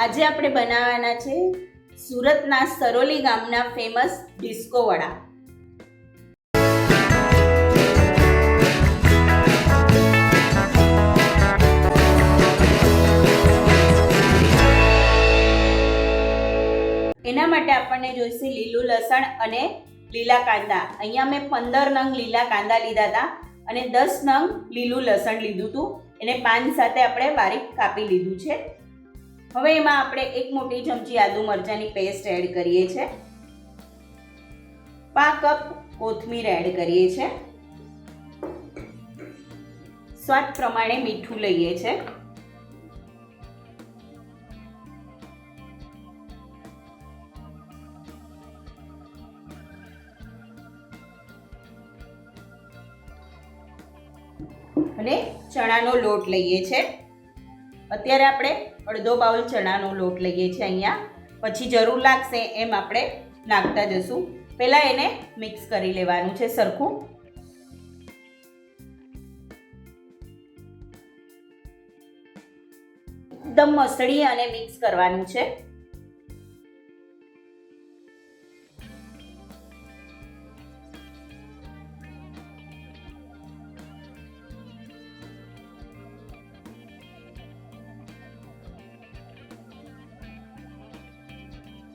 આજે આપણે બનાવવાના છે સુરતના સરોલી ગામના ફેમસ ડિસ્કો વડા. એના માટે આપણને જોઈશે લીલું લસણ અને લીલા કાંદા. અહીંયા મેં 15 નંગ લીલા કાંદા લીધા હતા અને 10 નંગ લીલું લસણ લીધું હતું. એને પાન સાથે આપણે બારીક કાપી લીધું છે. હવે એમાં આપણે 1 મોટી ચમચી આદુ મરચાંની પેસ્ટ એડ કરીએ છીએ. 5 કપ કોથમીર એડ કરીએ છીએ. સ્વાદ પ્રમાણે મીઠું લઈએ છીએ. અને ચણાનો લોટ લઈએ છીએ. અત્યારે આપણે અડધો બાઉલ ચણાનો લોટ લઈએ છીએ અહીંયા. પછી જરૂર લાગશે એમ આપણે નાખતા જશું. પહેલાં એને મિક્સ કરી લેવાનું છે સરખું. એકદમ મસળી અને મિક્સ કરવાનું છે.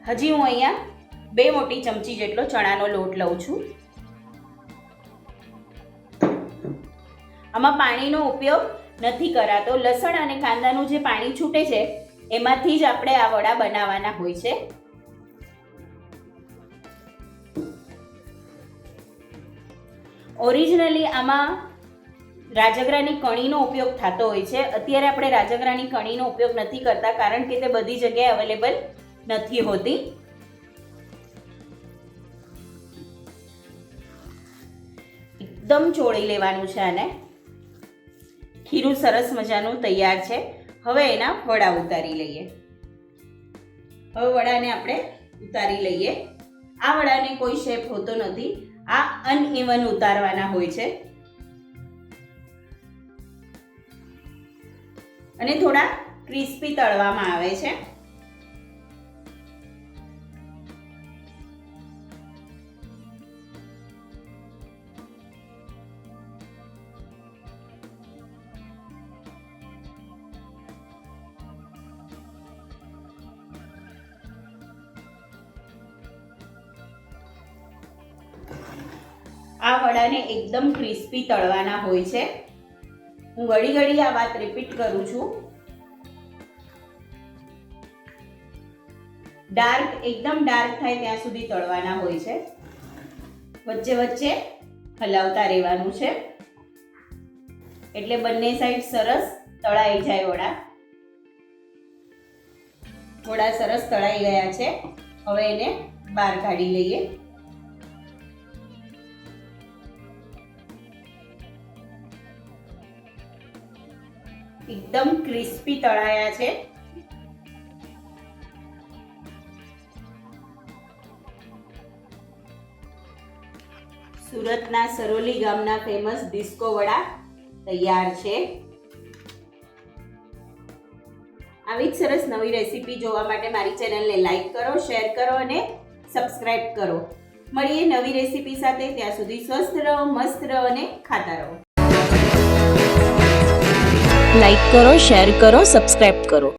હજી હું અહીંયા 2 મોટી ચમચી જેટલો ચણાનો લોટ લઉં છું. આમાં પાણીનો ઉપયોગ નથી કરાતો. લસણ અને કાંદાનું જે પાણી છૂટે છે એમાંથી જ આપણે આ વડા બનાવવાના હોય છે. ઓરિજિનલી આમાં રાજગરાની કણીનો ઉપયોગ થતો હોય છે. અત્યારે આપણે રાજગરાની કણીનો ઉપયોગ નથી કરતા કારણ કે તે બધી જગ્યાએ અવેલેબલ નથી હોતી. એકદમ ચોળી લેવાનું છે આને. ખીરું સરસ મજાનું તૈયાર છે. હવે એના વડા ઉતારી લઈએ. હવે વડાને આપણે ઉતારી લઈએ. આ વડાને કોઈ શેપ હોતો નથી. આ અનઇવન ઉતારવાના હોય છે અને થોડા ક્રિસ્પી તળવામાં આવે છે. આ વડાને એકદમ ક્રિસ્પી તળવાના હોય છે. હું ઘડી ઘડી આ વાત રિપીટ કરું છું. એકદમ ડાર્ક થાય ત્યાં સુધી તળવાના હોય છે. વચ્ચે વચ્ચે હલાવતા રહેવાનું છે એટલે બંને સાઈડ સરસ તળાઈ જાય વડા. વડા સરસ તળાઈ ગયા છે. હવે એને બહાર કાઢી લઈએ. એકદમ ક્રિસ્પી તળાયા છે. સુરતના સરોલી ગામના ફેમસ ડિસ્કો વડા તૈયાર છે. આવી જ સરસ નવી રેસીપી જોવા માટે મારી ચેનલને લાઈક કરો, શેર કરો અને સબસ્ક્રાઇબ કરો. મળીએ નવી રેસીપી સાથે. ત્યાં સુધી સ્વસ્થ રહો, મસ્ત રહો અને ખાતા રહો. લાઈક કરો, શેર કરો, સબસ્ક્રાઇબ કરો.